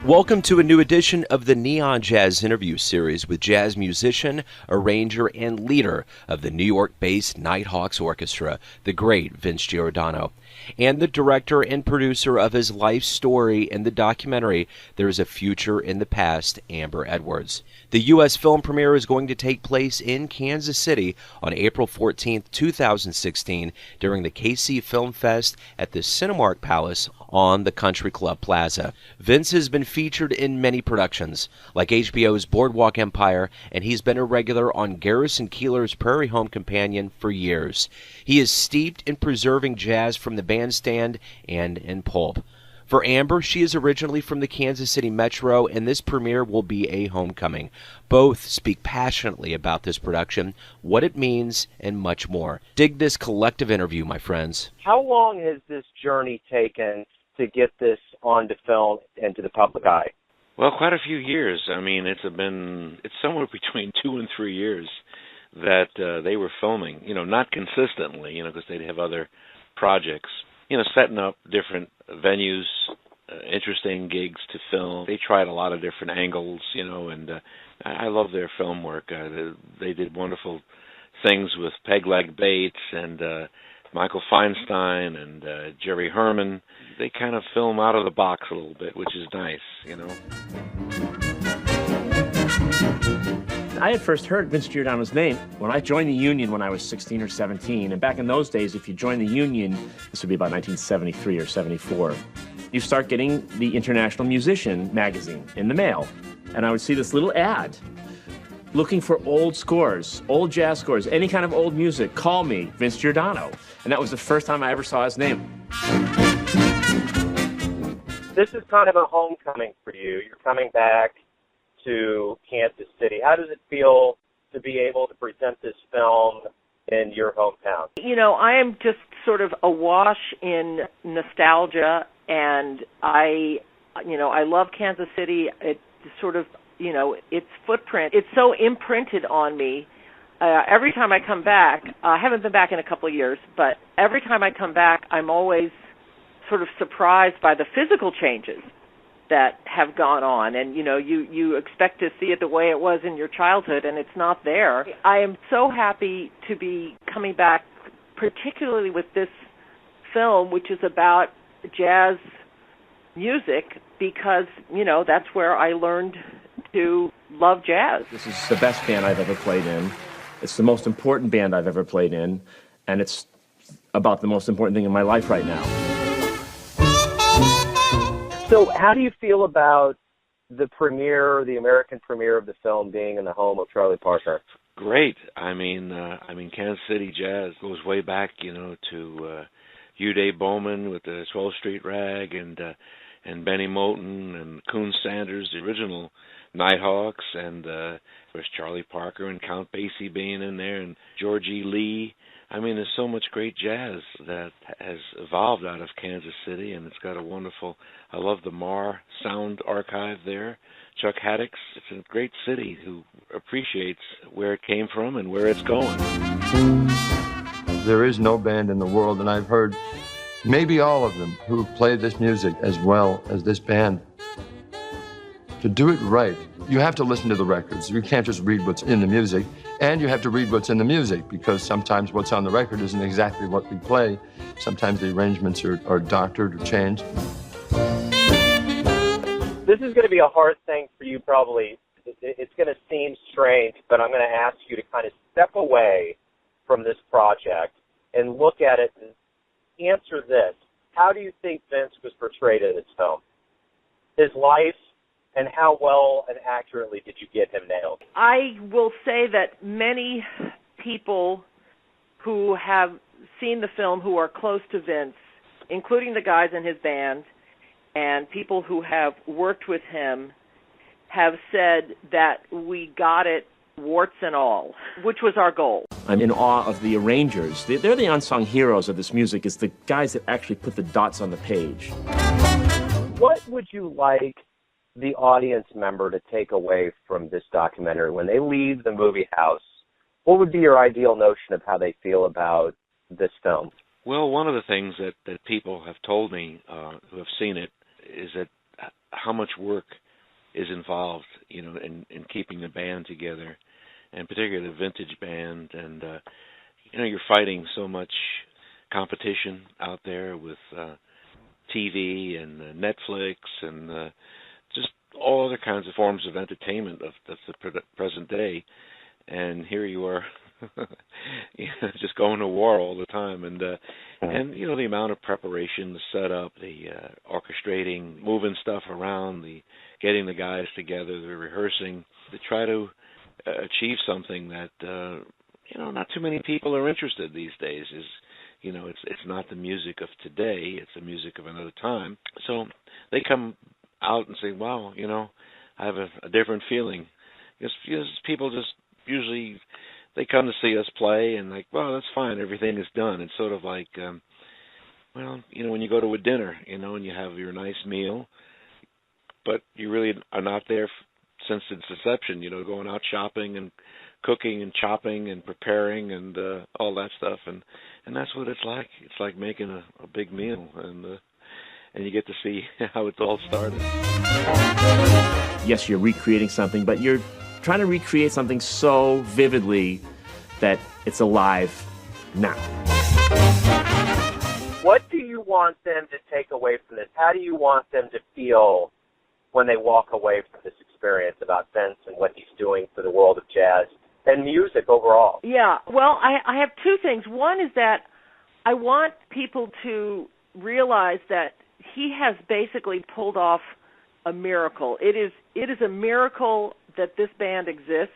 Welcome to a new edition of the Neon Jazz interview series with jazz musician, arranger, and leader of the New York-based Nighthawks Orchestra, the great Vince Giordano, and the director and producer of his life story in the documentary There is a Future in the Past, Amber Edwards. The U.S. film premiere is going to take place in Kansas City on April 14, 2016, during the KC FilmFest at the Cinemark Palace on the Country Club Plaza. Vince has been featured in many productions, like HBO's Boardwalk Empire, and he's been a regular on Garrison Keillor's Prairie Home Companion for years. He is steeped in preserving jazz from the bandstand and in Pulp. For Amber, she is originally from the Kansas City Metro, and this premiere will be a homecoming. Both speak passionately about this production, what it means, and much more. Dig this collective interview, my friends. How long has this journey taken to get this onto film and to the public eye? Well, quite a few years. I mean, it's somewhere between 2 and 3 years that they were filming, not consistently, because they'd have other projects, setting up different venues, interesting gigs to film. They tried a lot of different angles, and I love their film work. They did wonderful things with Peg Leg Bates and Michael Feinstein and Jerry Herman. They kind of film out of the box a little bit, which is nice, I had first heard Vince Giordano's name when I joined the union when I was 16 or 17. And back in those days, if you joined the union, this would be about 1973 or 74, you start getting the International Musician magazine in the mail. And I would see this little ad looking for old scores, old jazz scores, any kind of old music. Call me, Vince Giordano. And that was the first time I ever saw his name. This is kind of a homecoming for you. You're coming back to Kansas City. How does it feel to be able to present this film in your hometown? I am just sort of awash in nostalgia, and I love Kansas City. It sort of, its footprint, it's so imprinted on me. Every time I come back, I haven't been back in a couple of years, but every time I come back, I'm always sort of surprised by the physical changes that have gone on, and you expect to see it the way it was in your childhood, and it's not there. I am so happy to be coming back, particularly with this film, which is about jazz music, because that's where I learned to love jazz. This is the best band I've ever played in. It's the most important band I've ever played in, and it's about the most important thing in my life right now. So how do you feel about the American premiere of the film being in the home of Charlie Parker? Great. I mean, Kansas City jazz goes way back, to Hugh Day Bowman with the 12th Street Rag and Benny Moten and Coon Sanders, the original Nighthawks, and there's Charlie Parker and Count Basie being in there, and Georgie Lee. I mean, there's so much great jazz that has evolved out of Kansas City, and it's got a wonderful, I love the Marr Sound Archive there. Chuck Haddix, it's a great city who appreciates where it came from and where it's going. There is no band in the world, and I've heard maybe all of them who play this music as well as this band. To do it right, you have to listen to the records. You can't just read what's in the music, and you have to read what's in the music, because sometimes what's on the record isn't exactly what we play. Sometimes the arrangements are doctored or changed. This is going to be a hard thing for you, probably. It's going to seem strange, but I'm going to ask you to kind of step away from this project and look at it and answer this. How do you think Vince was portrayed in this film? His life, and how well and accurately did you get him nailed? I will say that many people who have seen the film who are close to Vince, including the guys in his band and people who have worked with him, have said that we got it warts and all, which was our goal. I'm in awe of the arrangers. They're the unsung heroes of this music. It's the guys that actually put the dots on the page. What would you like the audience member to take away from this documentary when they leave the movie house? What would be your ideal notion of how they feel about this film? Well, one of the things that people have told me who have seen it is that how much work is involved, in keeping the band together, and particularly the vintage band. And you're fighting so much competition out there with TV and Netflix and just all other kinds of forms of entertainment of the present day. And here you are, just going to war all the time. And the amount of preparation, the setup, the orchestrating, moving stuff around, the getting the guys together, the rehearsing, to try to achieve something that not too many people are interested these days. It's not the music of today, it's the music of another time. So they come out and say, wow, I have a different feeling. Because people just usually, they come to see us play and like, well, that's fine, everything is done. It's sort of like, when you go to a dinner, and you have your nice meal, but you really are not there since its inception, going out shopping and cooking and chopping and preparing and all that stuff, and that's what it's like. It's like making a big meal, and you get to see how it all started. Yes, you're recreating something, but you're trying to recreate something so vividly that it's alive now. What do you want them to take away from this? How do you want them to feel when they walk away from this experience about Vince and what he's doing for the world of jazz and music overall? Yeah, well, I have two things. One is that I want people to realize that he has basically pulled off a miracle. It is a miracle that this band exists.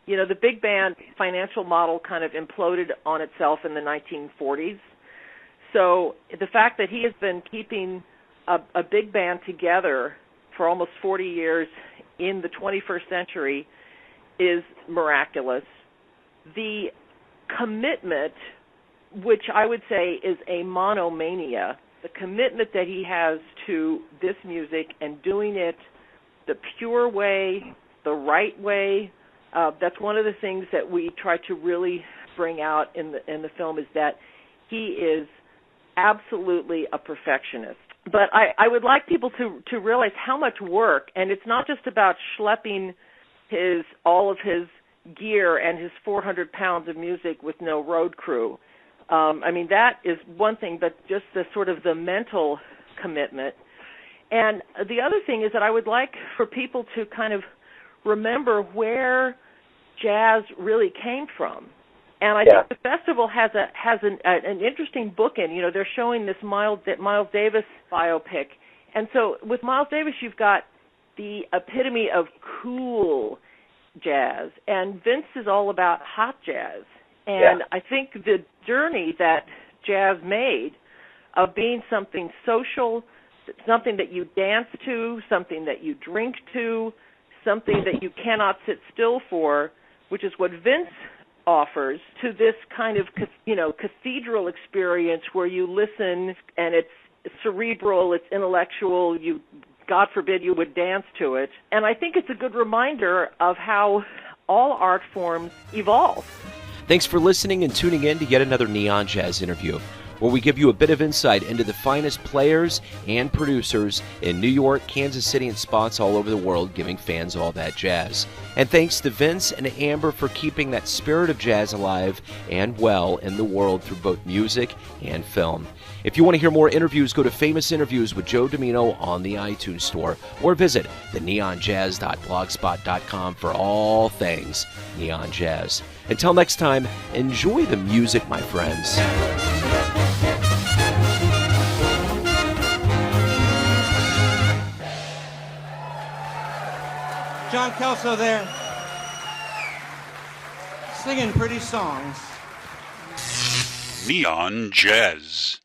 The big band financial model kind of imploded on itself in the 1940s. So the fact that he has been keeping a big band together for almost 40 years in the 21st century is miraculous. The commitment, which I would say is a monomania, the commitment that he has to this music and doing it the pure way, the right way, that's one of the things that we try to really bring out in the film, is that he is absolutely a perfectionist. But I would like people to realize how much work, and it's not just about schlepping all of his gear and his 400 pounds of music with no road crew. That is one thing, but just the sort of the mental commitment. And the other thing is that I would like for people to kind of remember where jazz really came from. And I think the festival has an interesting bookend. They're showing this Miles Davis biopic. And so with Miles Davis, you've got the epitome of cool jazz. And Vince is all about hot jazz. And I think the journey that jazz made of being something social, something that you dance to, something that you drink to, something that you cannot sit still for, which is what Vince offers, to this kind of, cathedral experience where you listen and it's cerebral, it's intellectual, God forbid you would dance to it. And I think it's a good reminder of how all art forms evolve. Thanks for listening and tuning in to yet another Neon Jazz interview, where we give you a bit of insight into the finest players and producers in New York, Kansas City, and spots all over the world, giving fans all that jazz. And thanks to Vince and Amber for keeping that spirit of jazz alive and well in the world through both music and film. If you want to hear more interviews, go to Famous Interviews with Joe Domino on the iTunes Store, or visit theneonjazz.blogspot.com for all things Neon Jazz. Until next time, enjoy the music, my friends. John Kelso there, singing pretty songs. Neon Jazz.